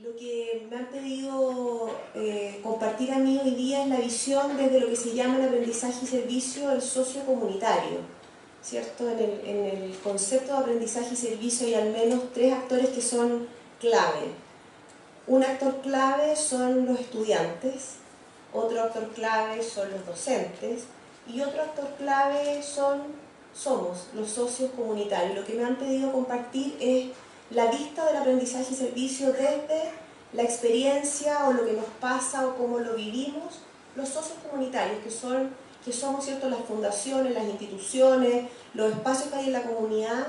Lo que me han pedido compartir a mí hoy día es la visión desde lo que se llama el aprendizaje y servicio del socio comunitario, ¿cierto? En el concepto de aprendizaje y servicio hay al menos tres actores que son clave. Un actor clave son los estudiantes, otro actor clave son los docentes y otro actor clave somos los socios comunitarios. Lo que me han pedido compartir es la vista del aprendizaje y servicio desde la experiencia o lo que nos pasa o cómo lo vivimos los socios comunitarios, que somos, ¿cierto?, las fundaciones, las instituciones, los espacios que hay en la comunidad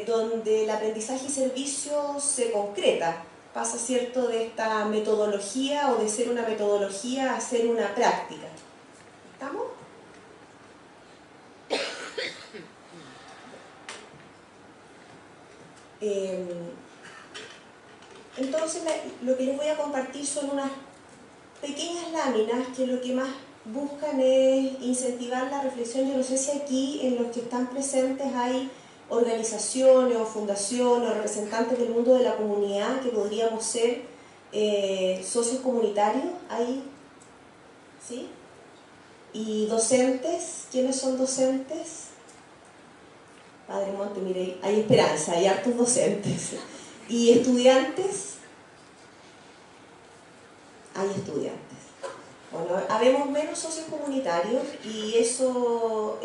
donde el aprendizaje y servicio se concreta, pasa, ¿cierto?, de esta metodología o de ser una metodología a ser una práctica. ¿Estamos? Entonces lo que les voy a compartir son unas pequeñas láminas que lo que más buscan es incentivar la reflexión. Yo no sé si aquí en los que están presentes hay organizaciones o fundaciones o representantes del mundo de la comunidad que podríamos ser socios comunitarios. ¿Ahí? ¿Sí? ¿Y docentes? ¿Quiénes son docentes? Padre Monte, mire, hay esperanza, hay hartos docentes. ¿Y estudiantes? Hay estudiantes. Bueno, habemos menos socios comunitarios y eso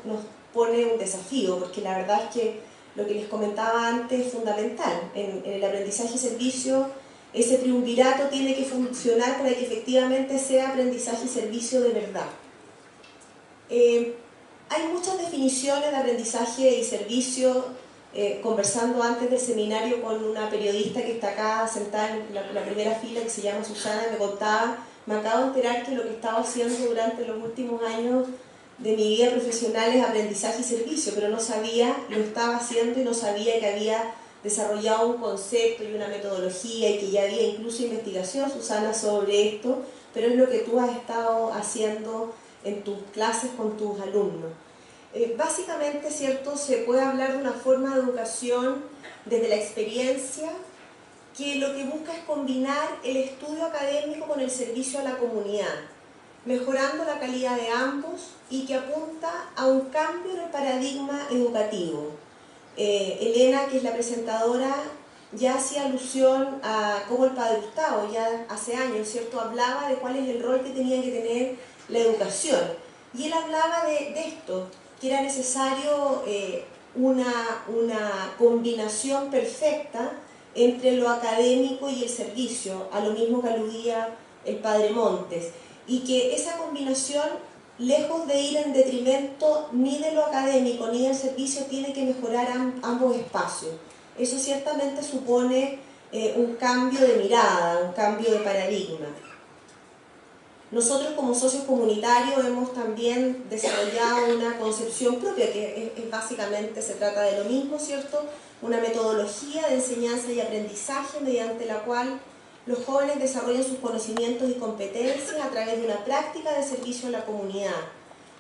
nos pone un desafío, porque la verdad es que lo que les comentaba antes es fundamental. En el aprendizaje y servicio, ese triunvirato tiene que funcionar para que efectivamente sea aprendizaje y servicio de verdad. Hay muchas definiciones de aprendizaje y servicio. Conversando antes del seminario con una periodista que está acá sentada en la primera fila, que se llama Susana, me contaba, me acabo de enterar que lo que estaba haciendo durante los últimos años de mi vida profesional es aprendizaje y servicio, pero no sabía, lo estaba haciendo y no sabía que había desarrollado un concepto y una metodología y que ya había incluso investigación, Susana, sobre esto, pero es lo que tú has estado haciendo en tus clases con tus alumnos. Básicamente, ¿cierto?, se puede hablar de una forma de educación desde la experiencia que lo que busca es combinar el estudio académico con el servicio a la comunidad, mejorando la calidad de ambos y que apunta a un cambio en el paradigma educativo. Elena, que es la presentadora, ya hacía alusión a cómo el padre Gustavo, ya hace años, ¿cierto?, hablaba de cuál es el rol que tenía que tener la educación. Y él hablaba de esto, que era necesario una combinación perfecta entre lo académico y el servicio, a lo mismo que aludía el padre Montes, y que esa combinación, lejos de ir en detrimento ni de lo académico ni del servicio, tiene que mejorar ambos espacios. Eso ciertamente supone un cambio de mirada, un cambio de paradigma. Nosotros como socios comunitarios hemos también desarrollado una concepción propia que es básicamente se trata de lo mismo, ¿cierto? Una metodología de enseñanza y aprendizaje mediante la cual los jóvenes desarrollan sus conocimientos y competencias a través de una práctica de servicio a la comunidad.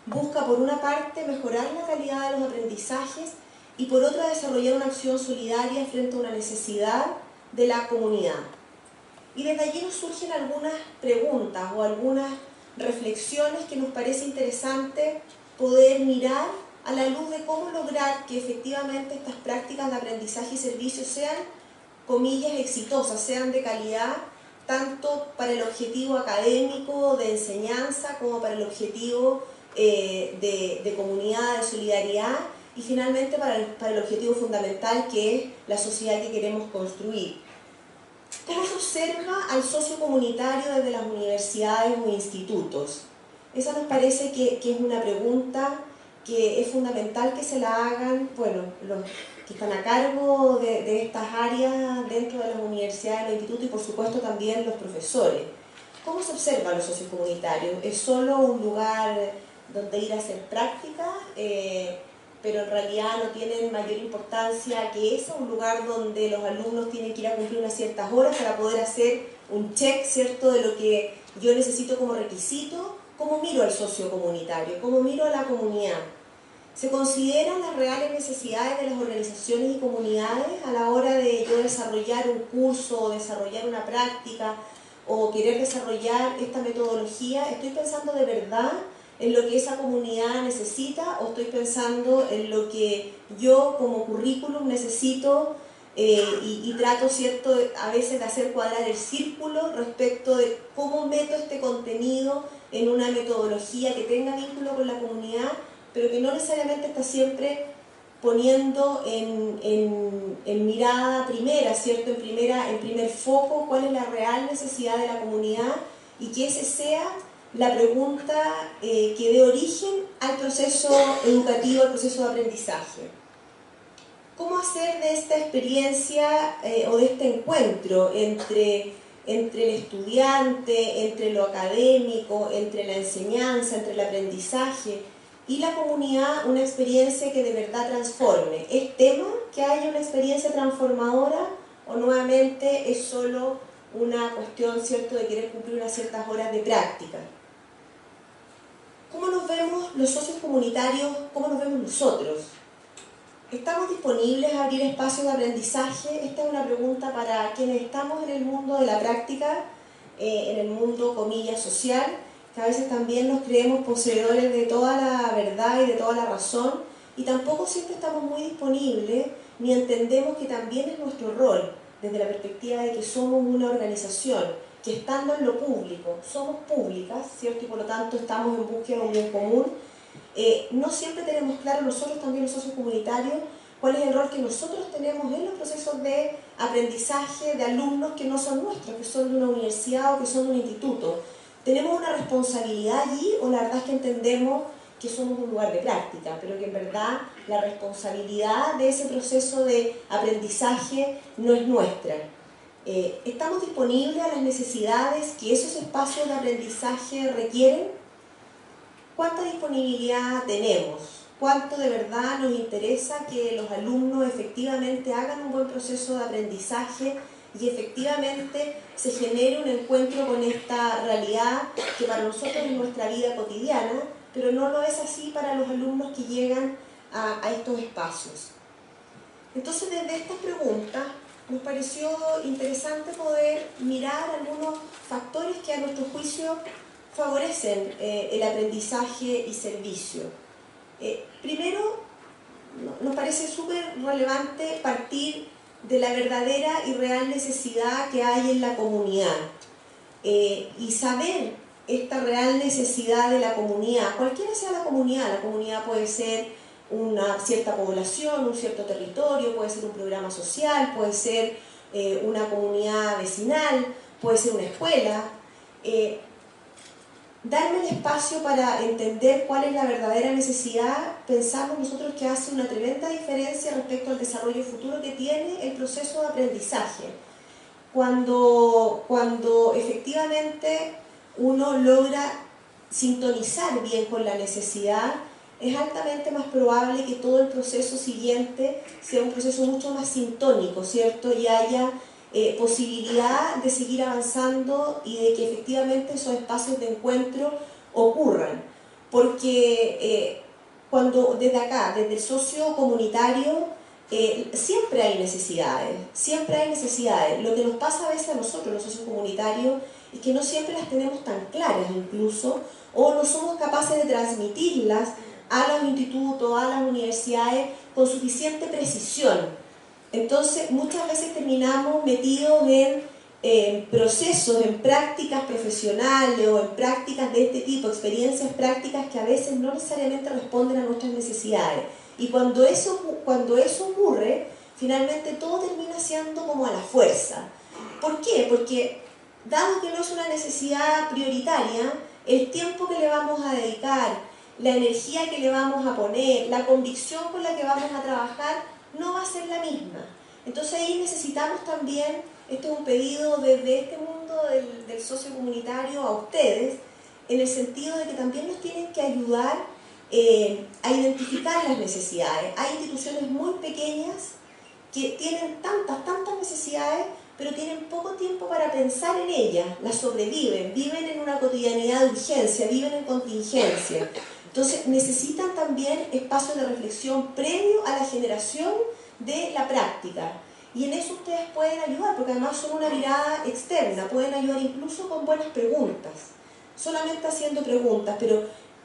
Busca por una parte mejorar la calidad de los aprendizajes y por otra desarrollar una acción solidaria frente a una necesidad de la comunidad. Y desde allí nos surgen algunas preguntas o algunas reflexiones que nos parece interesante poder mirar a la luz de cómo lograr que efectivamente estas prácticas de aprendizaje y servicio sean, comillas, exitosas, sean de calidad, tanto para el objetivo académico de enseñanza como para el objetivo de comunidad, de solidaridad y finalmente para el objetivo fundamental que es la sociedad que queremos construir. ¿Cómo se observa al socio comunitario desde las universidades o institutos? Esa nos parece que es una pregunta que es fundamental que se la hagan, bueno, los que están a cargo de estas áreas dentro de las universidades, los institutos y por supuesto también los profesores. ¿Cómo se observa a los socios comunitarios? ¿Es solo un lugar donde ir a hacer práctica? Pero en realidad no tienen mayor importancia que eso, un lugar donde los alumnos tienen que ir a cumplir unas ciertas horas para poder hacer un check, ¿cierto?, de lo que yo necesito como requisito. ¿Cómo miro al socio comunitario? ¿Cómo miro a la comunidad? ¿Se consideran las reales necesidades de las organizaciones y comunidades a la hora de yo desarrollar un curso o desarrollar una práctica o querer desarrollar esta metodología? ¿Estoy pensando de verdad en lo que esa comunidad necesita o estoy pensando en lo que yo como currículum necesito y trato, ¿cierto?, a veces de hacer cuadrar el círculo respecto de cómo meto este contenido en una metodología que tenga vínculo con la comunidad, pero que no necesariamente está siempre poniendo en mirada primera, ¿cierto?, en primer foco cuál es la real necesidad de la comunidad y que ese sea la pregunta que dé origen al proceso educativo, al proceso de aprendizaje. ¿Cómo hacer de esta experiencia o de este encuentro entre el estudiante, entre lo académico, entre la enseñanza, entre el aprendizaje y la comunidad una experiencia que de verdad transforme? ¿Es tema que haya una experiencia transformadora o nuevamente es solo una cuestión, ¿cierto?, de querer cumplir unas ciertas horas de práctica? ¿Cómo nos vemos los socios comunitarios? ¿Cómo nos vemos nosotros? ¿Estamos disponibles a abrir espacios de aprendizaje? Esta es una pregunta para quienes estamos en el mundo de la práctica, en el mundo, comillas, social, que a veces también nos creemos poseedores de toda la verdad y de toda la razón, y tampoco siempre estamos muy disponibles, ni entendemos que también es nuestro rol, desde la perspectiva de que somos una organización, que estando en lo público, somos públicas, ¿cierto? Y por lo tanto estamos en búsqueda de un bien común. No siempre tenemos claro nosotros también los socios comunitarios cuál es el rol que nosotros tenemos en los procesos de aprendizaje de alumnos que no son nuestros, que son de una universidad o que son de un instituto. ¿Tenemos una responsabilidad allí o la verdad es que entendemos que somos un lugar de práctica, pero que en verdad la responsabilidad de ese proceso de aprendizaje no es nuestra? ¿Estamos disponibles a las necesidades que esos espacios de aprendizaje requieren? ¿Cuánta disponibilidad tenemos? ¿Cuánto de verdad nos interesa que los alumnos efectivamente hagan un buen proceso de aprendizaje y efectivamente se genere un encuentro con esta realidad que para nosotros es nuestra vida cotidiana, pero no lo es así para los alumnos que llegan a estos espacios? Entonces, desde estas preguntas nos pareció interesante poder mirar algunos factores que a nuestro juicio favorecen el aprendizaje y servicio. Primero, nos parece súper relevante partir de la verdadera y real necesidad que hay en la comunidad y saber esta real necesidad de la comunidad, cualquiera sea la comunidad puede ser una cierta población, un cierto territorio, puede ser un programa social, puede ser una comunidad vecinal, puede ser una escuela. Darme el espacio para entender cuál es la verdadera necesidad, pensamos nosotros que hace una tremenda diferencia respecto al desarrollo futuro que tiene el proceso de aprendizaje. Cuando efectivamente uno logra sintonizar bien con la necesidad, es altamente más probable que todo el proceso siguiente sea un proceso mucho más sintónico, ¿cierto? Y haya posibilidad de seguir avanzando y de que efectivamente esos espacios de encuentro ocurran. Porque cuando desde acá, desde el socio comunitario, siempre hay necesidades, siempre hay necesidades. Lo que nos pasa a veces a nosotros, los socios comunitarios, es que no siempre las tenemos tan claras incluso, o no somos capaces de transmitirlas a los institutos, a las universidades con suficiente precisión. Entonces, muchas veces terminamos metidos en procesos, en prácticas profesionales o en prácticas de este tipo, experiencias prácticas que a veces no necesariamente responden a nuestras necesidades. Y cuando eso ocurre, finalmente todo termina siendo como a la fuerza. ¿Por qué? Porque dado que no es una necesidad prioritaria, el tiempo que le vamos a dedicar, la energía que le vamos a poner, la convicción con la que vamos a trabajar, no va a ser la misma. Entonces ahí necesitamos también, este es un pedido desde este mundo del socio comunitario a ustedes, en el sentido de que también nos tienen que ayudar a identificar las necesidades. Hay instituciones muy pequeñas que tienen tantas necesidades, pero tienen poco tiempo para pensar en ellas, las sobreviven, viven en una cotidianidad de urgencia, viven en contingencia. Entonces necesitan también espacios de reflexión previo a la generación de la práctica. Y en eso ustedes pueden ayudar, porque además son una mirada externa, pueden ayudar incluso con buenas preguntas, solamente haciendo preguntas, pero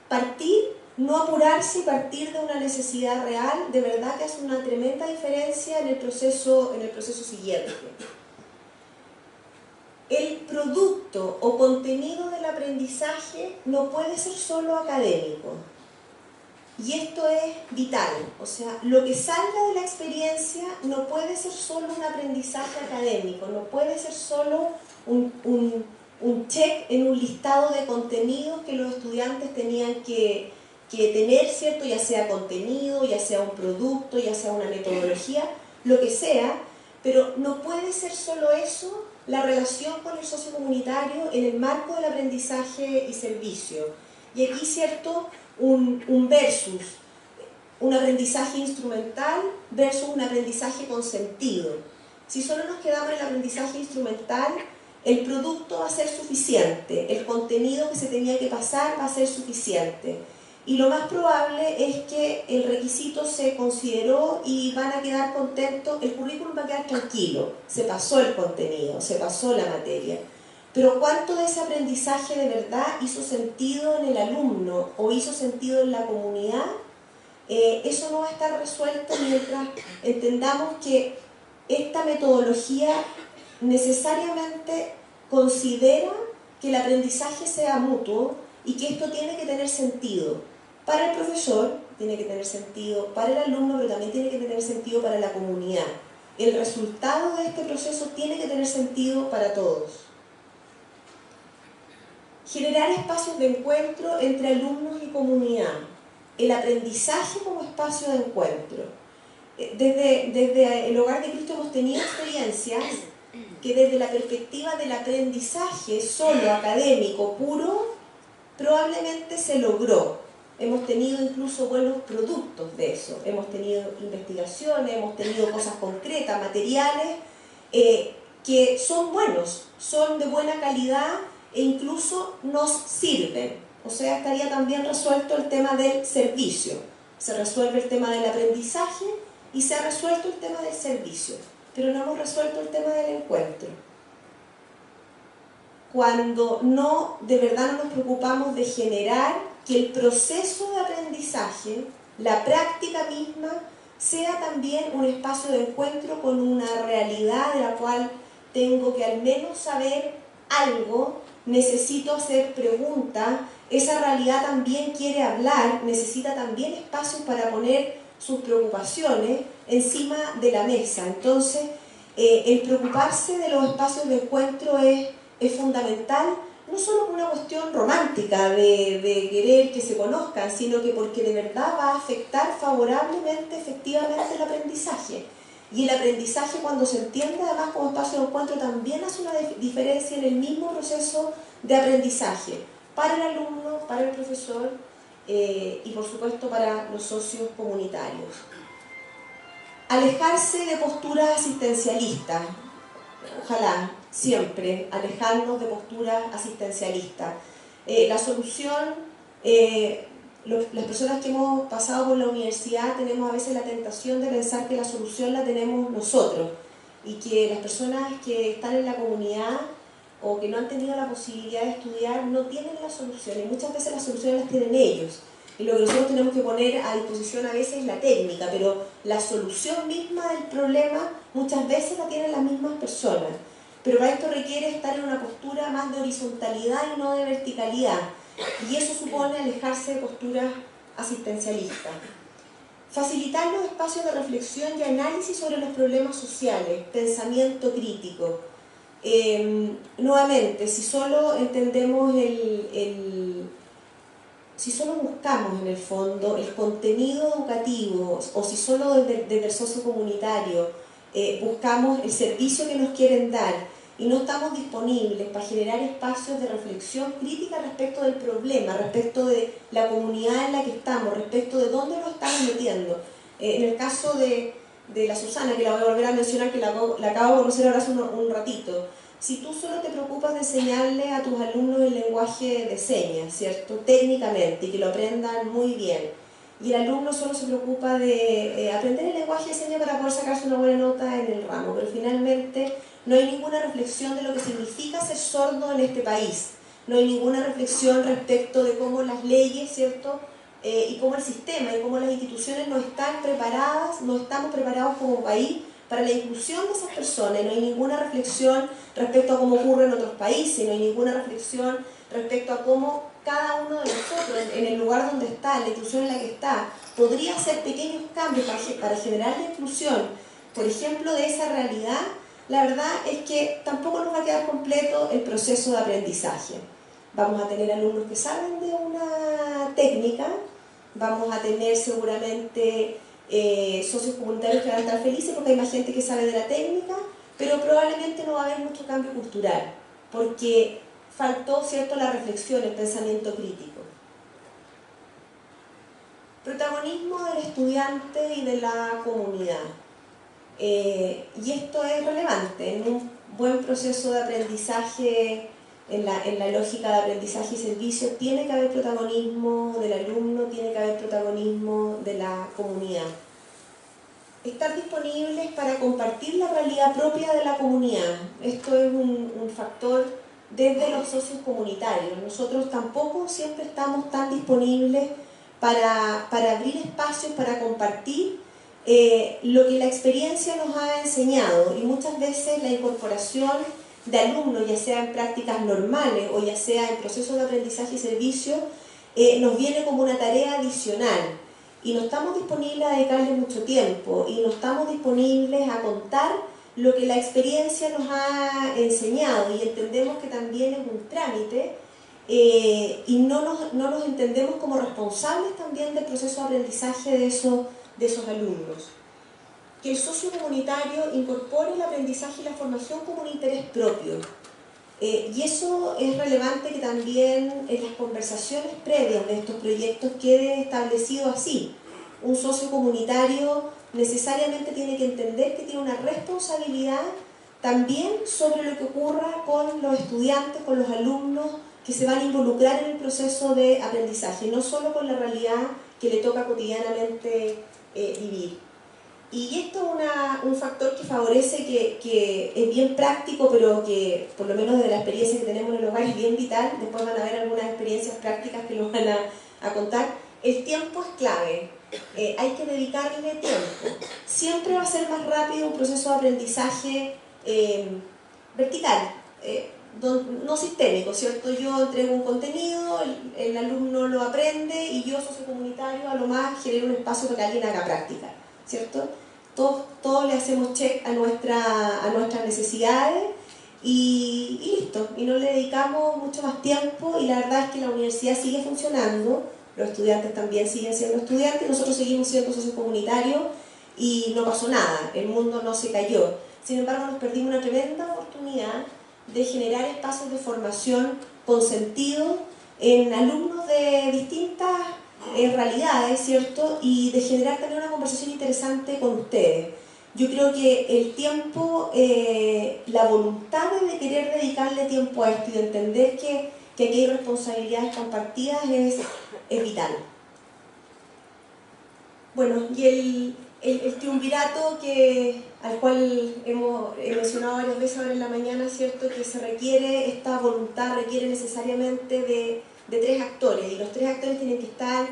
partir, no apurarse y partir de una necesidad real, de verdad que hace una tremenda diferencia en el proceso siguiente. El producto o contenido del aprendizaje no puede ser solo académico. Y esto es vital, o sea, lo que salga de la experiencia no puede ser solo un aprendizaje académico, no puede ser solo un check en un listado de contenidos que los estudiantes tenían que tener, ¿cierto? Ya sea contenido, ya sea un producto, ya sea una metodología, lo que sea, pero no puede ser solo eso la relación con el socio comunitario en el marco del aprendizaje y servicio. Y aquí, ¿cierto?, un versus, un aprendizaje instrumental versus un aprendizaje con sentido. Si solo nos quedamos en el aprendizaje instrumental, el producto va a ser suficiente, el contenido que se tenía que pasar va a ser suficiente. Y lo más probable es que el requisito se consideró y van a quedar contentos, el currículum va a quedar tranquilo, se pasó el contenido, se pasó la materia. Pero ¿cuánto de ese aprendizaje de verdad hizo sentido en el alumno o hizo sentido en la comunidad? Eso no va a estar resuelto mientras entendamos que esta metodología necesariamente considera que el aprendizaje sea mutuo y que esto tiene que tener sentido para el profesor, tiene que tener sentido para el alumno, pero también tiene que tener sentido para la comunidad. El resultado de este proceso tiene que tener sentido para todos. Generar espacios de encuentro entre alumnos y comunidad. El aprendizaje como espacio de encuentro. Desde el Hogar de Cristo hemos tenido experiencias que desde la perspectiva del aprendizaje solo académico, puro, probablemente se logró. Hemos tenido incluso buenos productos de eso. Hemos tenido investigaciones, hemos tenido cosas concretas, materiales, que son buenos, son de buena calidad, e incluso nos sirven. O sea, estaría también resuelto el tema del servicio. Se resuelve el tema del aprendizaje y se ha resuelto el tema del servicio, pero no hemos resuelto el tema del encuentro. Cuando de verdad no nos preocupamos de generar que el proceso de aprendizaje, la práctica misma, sea también un espacio de encuentro con una realidad de la cual tengo que al menos saber algo, necesito hacer preguntas, esa realidad también quiere hablar, necesita también espacios para poner sus preocupaciones encima de la mesa. Entonces, el preocuparse de los espacios de encuentro es fundamental, no solo por una cuestión romántica de querer que se conozcan, sino que porque de verdad va a afectar favorablemente, efectivamente, el aprendizaje. Y el aprendizaje, cuando se entiende además como espacio de encuentro, también hace una diferencia en el mismo proceso de aprendizaje, para el alumno, para el profesor y por supuesto para los socios comunitarios. Alejarse de posturas asistencialistas, ojalá siempre alejarnos de posturas asistencialistas. La solución, las personas que hemos pasado por la universidad tenemos a veces la tentación de pensar que la solución la tenemos nosotros y que las personas que están en la comunidad o que no han tenido la posibilidad de estudiar no tienen la solución, y muchas veces las soluciones las tienen ellos. Y lo que nosotros tenemos que poner a disposición a veces es la técnica, pero la solución misma del problema muchas veces la tienen las mismas personas. Pero para esto requiere estar en una postura más de horizontalidad y no de verticalidad. Y eso supone alejarse de posturas asistencialistas. Facilitar los espacios de reflexión y análisis sobre los problemas sociales, pensamiento crítico. Nuevamente, si solo entendemos si solo buscamos en el fondo el contenido educativo o si solo desde el socio comunitario buscamos el servicio que nos quieren dar y no estamos disponibles para generar espacios de reflexión crítica respecto del problema, respecto de la comunidad en la que estamos, respecto de dónde nos estamos metiendo. En el caso de la Susana, que la voy a volver a mencionar, que la acabo de conocer ahora hace un ratito, Si tú solo te preocupas de enseñarle a tus alumnos el lenguaje de señas, ¿cierto? Técnicamente, y que lo aprendan muy bien, y el alumno solo se preocupa de aprender el lenguaje de señas para poder sacarse una buena nota en el ramo, pero finalmente no hay ninguna reflexión de lo que significa ser sordo en este país, no hay ninguna reflexión respecto de cómo las leyes, ¿cierto? Y cómo el sistema y cómo las instituciones no están preparadas, no estamos preparados como país para la inclusión de esas personas. No hay ninguna reflexión respecto a cómo ocurre en otros países, no hay ninguna reflexión respecto a cómo cada uno de nosotros, en el lugar donde está, en la institución en la que está, podría hacer pequeños cambios para generar la inclusión, por ejemplo, de esa realidad. La verdad es que tampoco nos va a quedar completo el proceso de aprendizaje. Vamos a tener alumnos que saben de una técnica, vamos a tener seguramente socios comunitarios que van a estar felices porque hay más gente que sabe de la técnica, pero probablemente no va a haber mucho cambio cultural, porque faltó, ¿cierto?, la reflexión, el pensamiento crítico. Protagonismo del estudiante y de la comunidad. Y esto es relevante en un buen proceso de aprendizaje. En la lógica de aprendizaje y servicio tiene que haber protagonismo del alumno, tiene que haber protagonismo de la comunidad. Estar disponibles para compartir la realidad propia de la comunidad. Esto es un factor desde los socios comunitarios. Nosotros tampoco siempre estamos tan disponibles para abrir espacios, para compartir lo que la experiencia nos ha enseñado, y muchas veces la incorporación de alumnos, ya sea en prácticas normales o ya sea en procesos de aprendizaje y servicio, nos viene como una tarea adicional y no estamos disponibles a dedicarle mucho tiempo y no estamos disponibles a contar lo que la experiencia nos ha enseñado, y entendemos que también es un trámite y no nos entendemos como responsables también del proceso de aprendizaje de esos alumnos. Que el socio comunitario incorpore el aprendizaje y la formación como un interés propio. Y eso es relevante que también en las conversaciones previas de estos proyectos quede establecido así. Un socio comunitario necesariamente tiene que entender que tiene una responsabilidad también sobre lo que ocurra con los estudiantes, con los alumnos que se van a involucrar en el proceso de aprendizaje, no solo con la realidad que le toca cotidianamente vivir. Y esto es un factor que favorece, que es bien práctico, pero que por lo menos de la experiencia que tenemos en el hogar es bien vital. Después van a ver algunas experiencias prácticas que nos van a contar. El tiempo es clave, hay que dedicarle tiempo. Siempre va a ser más rápido un proceso de aprendizaje vertical, no sistémico, ¿cierto? Yo entrego un contenido, el alumno lo aprende y yo, socio comunitario, a lo más genero un espacio para que alguien haga práctica, ¿cierto? Todos le hacemos check a nuestras necesidades y listo, y no le dedicamos mucho más tiempo, y la verdad es que la universidad sigue funcionando, los estudiantes también siguen siendo estudiantes, nosotros seguimos siendo socios comunitarios y no pasó nada, el mundo no se cayó. Sin embargo, nos perdimos una tremenda oportunidad de generar espacios de formación con sentido en alumnos de distintas realidades, ¿cierto? Y de generar también una conversación interesante con ustedes. Yo creo que el tiempo, la voluntad de querer dedicarle tiempo a esto y de entender que aquí hay responsabilidades compartidas es vital. Bueno, y el triunvirato al cual he mencionado varias veces ahora en la mañana, ¿cierto? Que se requiere, esta voluntad requiere necesariamente de 3 actores, y los 3 actores tienen que estar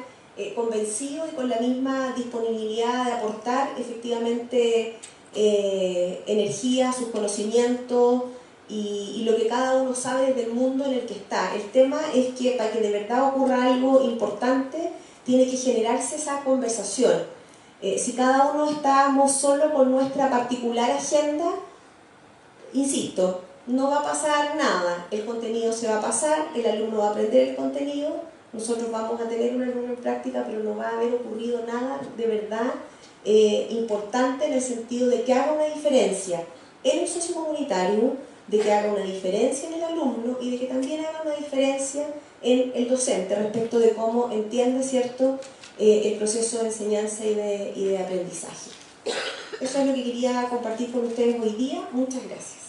convencidos y con la misma disponibilidad de aportar efectivamente energía, sus conocimientos y lo que cada uno sabe desde el mundo en el que está. El tema es que para que de verdad ocurra algo importante, tiene que generarse esa conversación. Si cada uno estamos solo con nuestra particular agenda, insisto, no va a pasar nada. El contenido se va a pasar, el alumno va a aprender el contenido, nosotros vamos a tener una reunión práctica, pero no va a haber ocurrido nada de verdad importante en el sentido de que haga una diferencia en el socio comunitario, de que haga una diferencia en el alumno y de que también haga una diferencia en el docente respecto de cómo entiende, ¿cierto?, el proceso de enseñanza y de aprendizaje. Eso es lo que quería compartir con ustedes hoy día. Muchas gracias.